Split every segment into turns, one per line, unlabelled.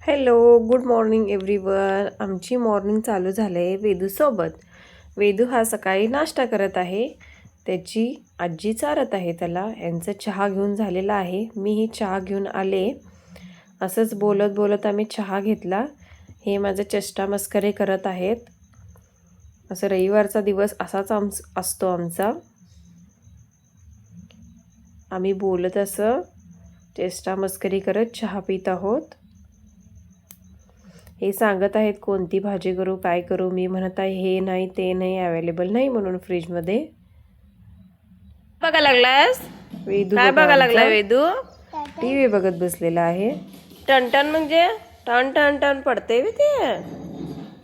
Hello, good morning everyone. आमची morning चालू झालं आहे वेदूसोबत. वेदू हा सकाळी नाश्ता करत आहे. त्याची आजी चारत आहे त्याला. यांचं चहा घेऊन झालेला आहे. मीही चहा घेऊन आले. असंच बोलत बोलत आम्ही चहा घेतला. हे माझं चेष्टा मस्करी करत आहेत. असं रविवारचा दिवस असाच असतो आमचा. आम्ही बोलत असं चेष्टा मस्करी करत चहा पित आहोत. हे सांगत आहेत कोणती भाजी करू, काय करू. मी म्हणत आहे हे नाही ते नाही, अवेलेबल नाही म्हणून फ्रीजमध्ये. बघा लागलास वेदू? काय बघा लागला वेदू? टीव्ही बघत बसलेला आहे. टन टन म्हणजे टन टन टन पडते ते.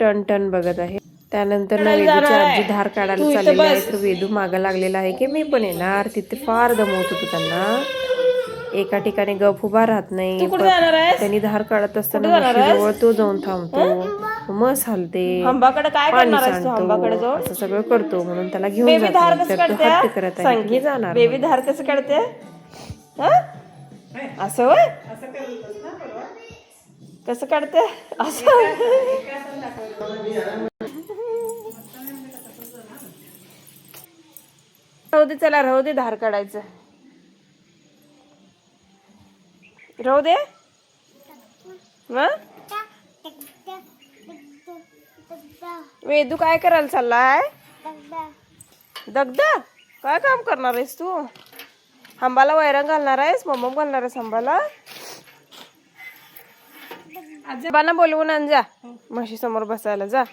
टन टन बघत आहे. त्यानंतर वेदूची आजी धार काढायला चाललेली आहे. तर वेदू मागं लागलेला आहे की मी पण येणार. तिथे फार दमवत होतो त्यांना. एका ठिकाणी गप उभा राहत नाही. त्यांनी धार काढत असताना म्हशीजवळ तो जाऊन थांबतो, मस हलते, पाणी सांडतो, असं सगळं करतो. म्हणून त्याला घेऊन जातो. तर तो हट्ट करत आहे की जाणार. बेबी धार कसं काढते असं? होय, कसं काढते असं? राहू दे, चला राहू दे, धार काढायचं राहू दे. वेदू काय करायला चाललाय? दगदा? काय काम करणार आहेस तू? हंबाला वैरण घालणार आहेस? मम्मम घालणार आहेस हंबाला? आजोबांना बोलवून आण जा. म्हशी समोर बसायला जा.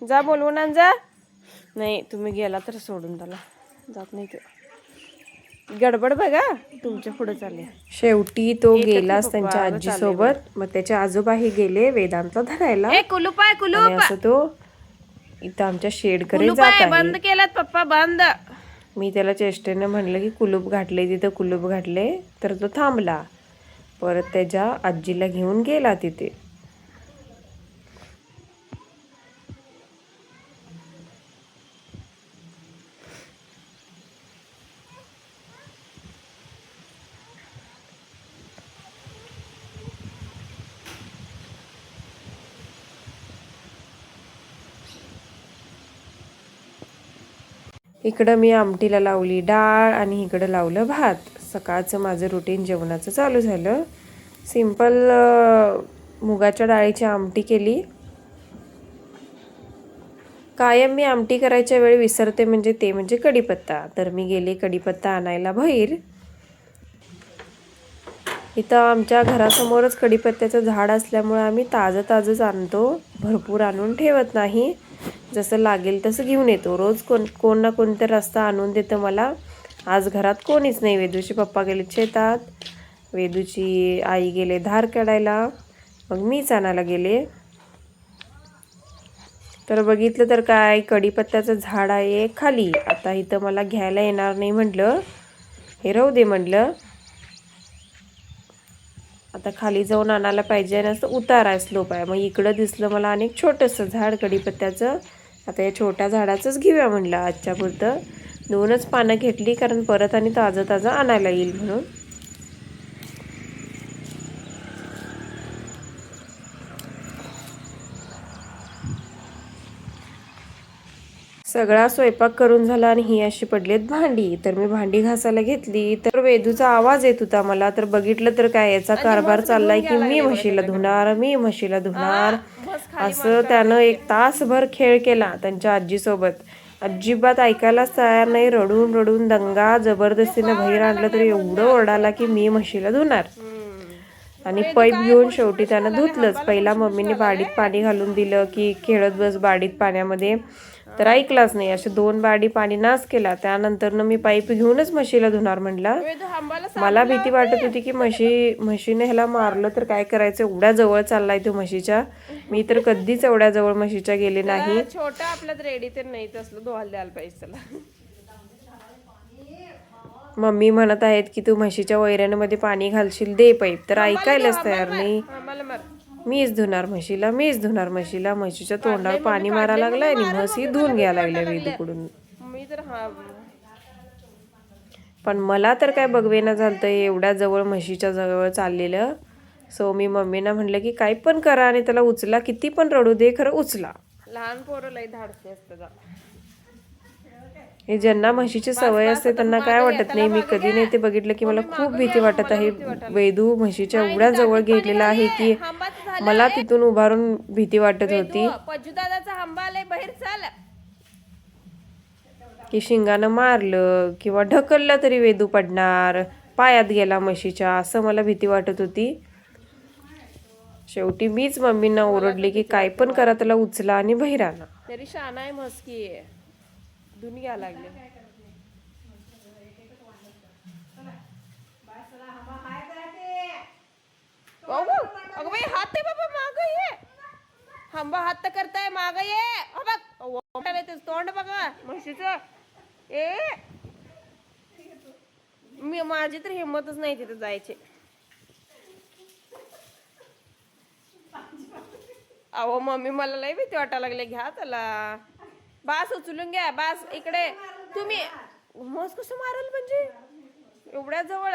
जा बोलवून आण जा. नाही, तुम्ही गेला तर सोडून त्याला जात नाही. ते गडबड बघा तुमच्या पुढे चालले. शेवटी तो गेलाच त्यांच्या आजी सोबत. मग त्याचे आजोबाही गेले वेदांतला धरायला. कुलूप आहे, कुलूप. असं तो इथं आमच्या शेडकडे जात आहे. बंद केलात पप्पा, बंद. मी त्याला चेष्टेने म्हणलं की कुलूप घातले, तिथं कुलूप घातले. तर तो थांबला. परत त्याच्या आजीला घेऊन गेला तिथे. इकडं मी आमटीला लावली डाळ आणि इकडं लावलं भात. सकाळचं माझं रुटीन जेवणाचं चालू झालं. सिंपल मुगाच्या डाळीची आमटी केली. कायम मी आमटी करायच्या वेळी विसरते म्हणजे कढीपत्ता. तर मी गेले कढीपत्ता आणायला बाहेर. इथं आमच्या घरासमोरच कढीपत्त्याचं झाड असल्यामुळे आम्ही ताजंच आणतो. भरपूर आणून ठेवत नाही. जसं लागेल तसं घेऊन येतो. रोज कोण ना कोणतं रस्ता आणून देतं मला. आज घरात कोणीच नाही. वेदूचे पप्पा गेले शेतात, वेदूची आई गेले धार काढायला, मग मीच आणायला गेले. तर बघितलं तर काय, कढीपत्त्याचं झाड आहे खाली. आता इथं मला घ्यायला येणार नाही म्हटलं, हे राहू दे म्हटलं. आता खाली जाऊन आणायला पाहिजे. आणि असं उतार आहे, स्लोप आहे. मग इकडं दिसलं मला अनेक छोटंसं झाड कढीपत्त्याचं. आता या छोट्या झाडाचंच घेऊया म्हटलं आजच्या पुरतं. 2च पानं घेतली, कारण परत आणि ताजं आणायला येईल म्हणून. सगळा स्वयंपाक करून झाला आणि ही अशी पडलीत भांडी. तर मी भांडी घासायला घेतली तर वेदूचा आवाज येत होता मला. तर बघितलं तर काय, याचा कारभार चाललाय की मी म्हशीला धुणार. असं त्यानं 1 तासभर खेळ केला त्यांच्या आजीसोबत. अजिबात ऐकायलाच तयार नाही. रडून दंगा जबरदस्तीनं बाहेर आणलं तरी एवढं ओरडाला की मी म्हशीला धुणार. आणि पाईप घेऊन शेवटी त्यानं धुतलंच. पहिला मम्मीने बाडीत पाणी घालून दिलं की खेळत बस बाडीत पाण्यामध्ये. तर ऐकलाच नाही. असे 2 बाडी पाणी नास केला. त्यानंतर मी पाईप घेऊनच म्हशीला धुणार म्हणला. मला भीती वाटत होती की म्हशीने ह्याला मारलं तर काय करायचं. एवढ्या जवळ चाललाय तो म्हशीच्या. मी तर कधीच एवढ्या जवळ म्हशीच्या गेले नाही. छोटा आपल्यात रेडी तर नाही, तसलं धुवायला द्यायला पाहिजे त्याला. मम्मी म्हणत आहेत की तू म्हशीच्या वैरणमध्ये पाणी घालशील, दे पाईप. तर ऐकायलाच तयार नाही. मीच धुणार म्हशीला. म्हशीच्या तोंडावर पाणी मारायला लागलाय आणि म्हशी धुवून घ्यायला लागल्या वेदूकडून. पण मला तर काय बघवेना झालतं. एवढ्या जवळ म्हशीच्या जवळ चाललेलं. सो मी मम्मीना म्हणलं की काही पण करा आणि त्याला उचला, किती पण रडू दे खरं उचला. लहान पोरं लई धाडसी असतात. हे ज्यांना म्हशीची सवय असते त्यांना काय वाटत नाही. मी कधी नाही ते बघितलं की मला खूप भीती वाटत आहे. वेदू म्हशीच्या एवढ्या जवळ गेलेला आहे की मला तिथून उभारून भीती वाटत होती की शिंगानं मारलं किंवा ढकललं तरी वेदू पडणार, पायात गेला म्हशीच्या, असं मला भीती वाटत होती. शेवटी मीच मम्मींना ओरडले की काय पण करा त्याला उचला आणि बाहेर आणा. तरी शाना आहे मस्की आहे, दुनिया लागले. अगं बाई हात आहे बाबा माग ये, हंबा हात करताय माग ये, तोंड बघा म्हशीचं. ए मी माझी तर हिंमतच नाही तिथे जायची. अहो मम्मी मला लय भीती वाटायला लागले. घ्या त्याला, बास उचलून घ्या, बास इकडे. तुम्ही मस्त कसं मारल म्हणजे एवढ्या जवळ.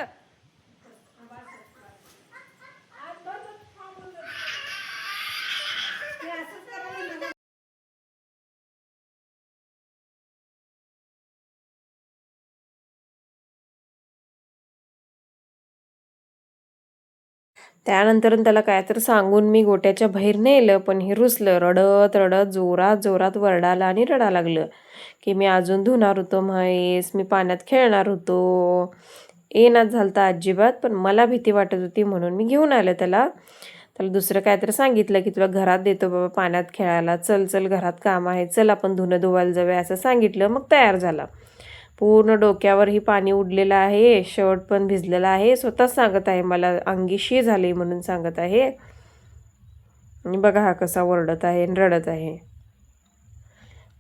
त्यानंतर त्याला काय तर सांगून मी गोट्याच्या बाहेर नेलं, पण हे रुसलं. रडत रडत जोरात जोरात वरडाला आणि रडा लागलं की मी अजून धुणार होतो म्हैस, मी पाण्यात खेळणार होतो. येणार झालं अजिबात, पण मला भीती वाटत होती म्हणून मी घेऊन आलं त्याला. दुसरं काय तर सांगितलं की तुला घरात देतो बाबा पाण्यात खेळायला, चल चल घरात काम आहे, चल आपण धुणं धुवायला जाऊया असं सांगितलं. मग तयार झाला. पूर्ण डोक्यावरही पाणी उडलेलं आहे, शर्ट पण भिजलेला आहे. स्वतःच सांगत आहे मला अंगी शी झाली म्हणून सांगत आहे. आणि बघा हा कसा ओरडत आहे आणि रडत आहे.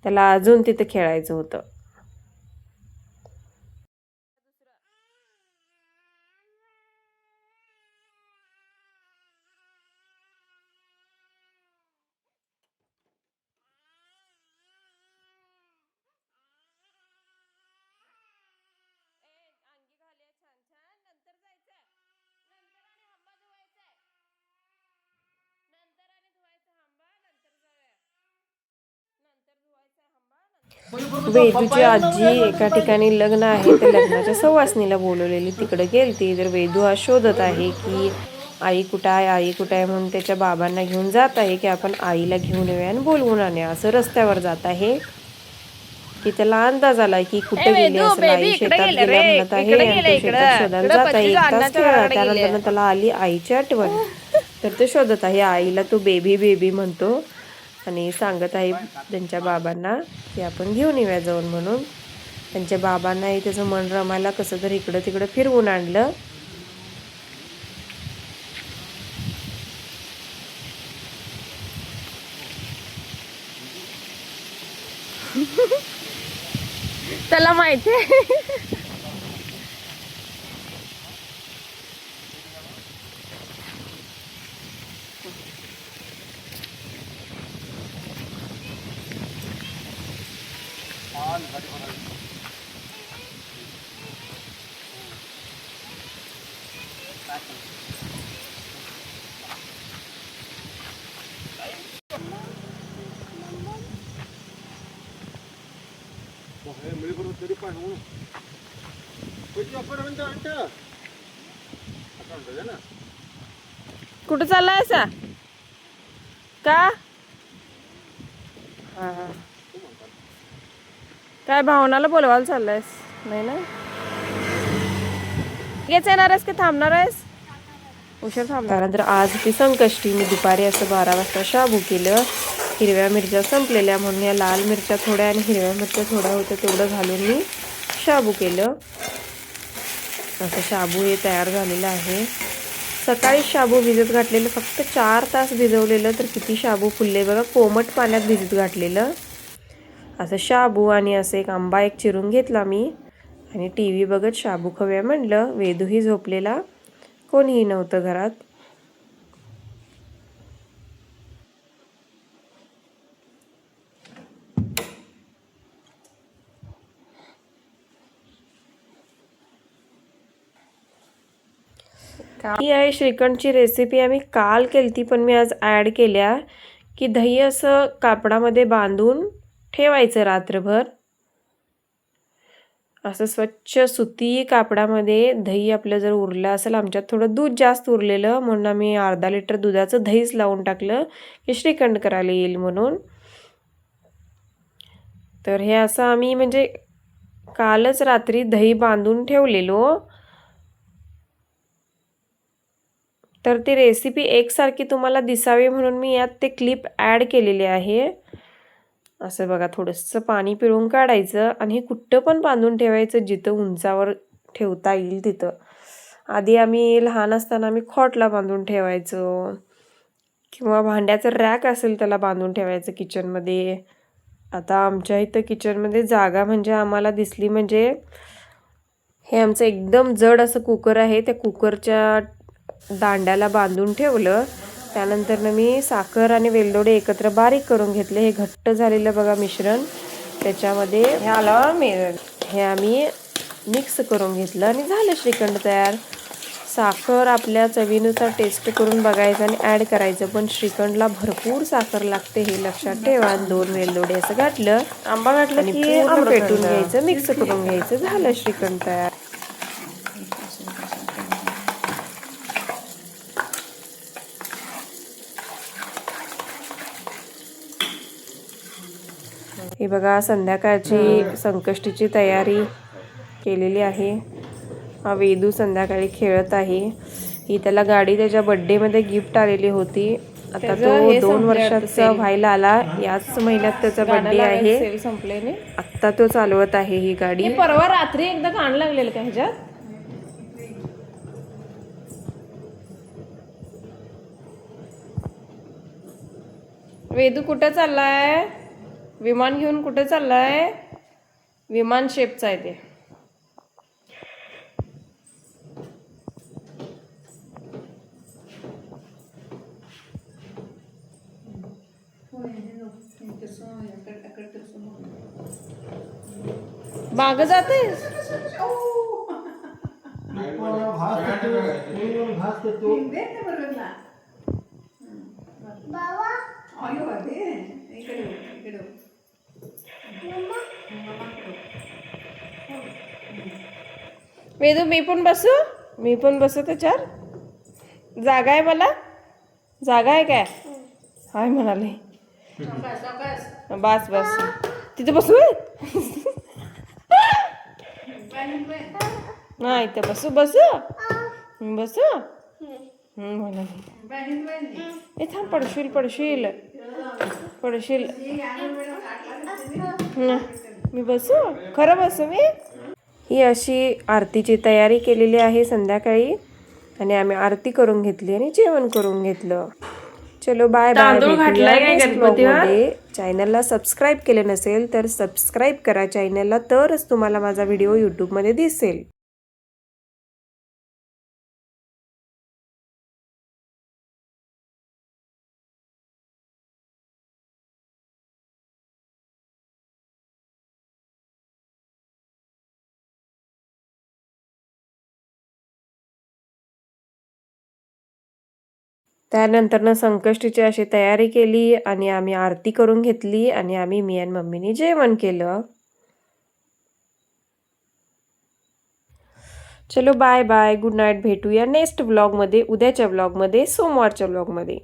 त्याला अजून तिथे खेळायचं होतं. वेदूची आजी एका ठिकाणी लग्न आहे, त्या लग्नाच्या सवासणीला बोलवलेली, तिकडे गेलती. तर वेदू हा शोधत आहे की आई कुठं आहे, आई कुठं आहे, म्हणून त्याच्या बाबांना घेऊन जात आहे की आपण आईला घेऊन येऊया आणि बोलवून आणूया. असं रस्त्यावर जात आहे की त्याला अंदाज आला की कुठे गेली असेल आई, शेतात गेल्या म्हणत आहे आणि शेतात शोधायला जात आहे. एक तास खेळला, त्यानंतर त्याला आली आईची आठवण. तर ते शोधत आहे आईला. तो बेबी बेबी म्हणतो आणि सांगत आहे त्यांच्या बाबांना की आपण घेऊन येऊया जाऊन म्हणून. त्यांच्या बाबांनाही त्याचं मन रमायला कसं तर इकडं तिकडं फिरवून आणलं. त्याला माहिती आहे. कुठं चाललाय असा का? हा हा, काय भावनाला बोलवायला चाललायस? नाही ना, लगेच येणार आहेस की थांबणार आहेस? उशीर थांबणार. त्यानंतर आज ती संकष्टी. मी दुपारी असं 12 वाजता शाबू केलं. हिरव्या मिरच्या संपलेल्या म्हणून या लाल मिरच्या थोड्या आणि हिरव्या मिरच्या थोड्या होत्या, तेवढं घालून मी शाबू केलं. असं शाबू हे तयार झालेलं आहे. सकाळी शाबू भिजत घातलेलं, फक्त 4 तास भिजवलेलं, तर किती शाबू फुलले बघा. कोमट पाण्यात भिजत घातलेलं असं शाबू. आणि असं एक आंबा एक चिरून घेतला मी आणि टी व्ही बघत शाबू खाऊया म्हणलं. वेदूही झोपलेला, कोणीही नव्हतं घरात. ही आहे श्रीखंडची रेसिपी. आम्ही काल केलती पण मी आज ॲड केल्या की दही असं कापडामध्ये बांधून ठेवायचं रात्रभर. असं स्वच्छ सुती कापडामध्ये दही आपलं जर उरलं असेल, आमच्यात थोडं दूध जास्त उरलेलं म्हणून आम्ही अर्धा लिटर दुधाचं दहीच लावून टाकलं की श्रीखंड करायला येईल म्हणून. तर हे असं आम्ही म्हणजे कालच रात्री दही बांधून ठेवलेलो. तर ती रेसिपी एकसारखी तुम्हाला दिसावी म्हणून मी यात ते क्लिप ॲड केलेले आहे. असं बघा, थोडंसं पाणी पिळून काढायचं आणि हे कुठं पण बांधून ठेवायचं जिथं उंचावर ठेवता येईल तिथं. आधी आम्ही लहान असताना आम्ही खॉटला बांधून ठेवायचो किंवा भांड्याचं रॅक असेल त्याला बांधून ठेवायचं किचनमध्ये. आता आमच्या इथं किचनमध्ये जागा म्हणजे आम्हाला दिसली म्हणजे हे आमचं एकदम जड असं कुकर आहे, त्या कुकरच्या दांड्याला बांधून ठेवलं. त्यानंतर मी साखर आणि वेलदोडे एकत्र बारीक करून घेतले. हे घट्ट झालेलं बघा मिश्रण, त्याच्यामध्ये हे आम्ही मिक्स करून घेतलं आणि झालं श्रीखंड तयार. साखर आपल्या चवीनुसार टेस्ट करून बघायचं आणि ॲड करायचं, पण श्रीखंडला भरपूर साखर लागते हे लक्षात ठेवा. 2 वेलदोडे असं घातलं, आंबा घातलं की आंबा पेटून घ्यायचं, मिक्स करून घ्यायचं, झालं श्रीखंड तयार. हे बघा संध्याकाळची संकष्टीची तयारी केलेली आहे. हा वेदू संध्याकाळी खेळत आहे. ही त्याला गाडी त्याच्या बर्थडेमध्ये गिफ्ट आलेली होती. आता तो 2 वर्षाचा व्हायला आला. याच महिन्यात त्याचा बर्थडे आहे. संपले आता तो चालवत आहे ही गाडी. परवा रात्री एकदा गाणं लागलेलं का ह्याच्यात? वेदू कुठं चाललाय? विमान घेऊन कुठे चाललाय? विमान शेपचा आहे ते. बाग जाते वेदू. मी पण बसू त्याच्यावर. जागा आहे, मला जागा आहे काय? हाय म्हणाले. बस बस तिथे बसू. नाही इथे बसू म्हणाले. थांब, पडशील. मी बसू, खरं बसू मी. ही अशी आरतीची तयारी केलेली आहे संध्याकाळी आणि आम्ही आरती करून घेतली आणि जेवण करून घेतलं. चलो बाय बाय. चॅनलला सबस्क्राईब केले नसेल तर सबस्क्राईब करा चॅनलला, तरच तुम्हाला माझा व्हिडिओ यूट्यूबमध्ये दिसेल. त्यानंतर संकष्टीची अशी तयारी केली आणि आम्ही आरती करून घेतली आणि मी आणि मम्मीने जेवण केलं. चलो बाय बाय, गुड नाईट. भेटूया नेक्स्ट व्लॉगमध्ये, उद्याच्या व्लॉगमध्ये, सोमवारच्या व्लॉगमध्ये.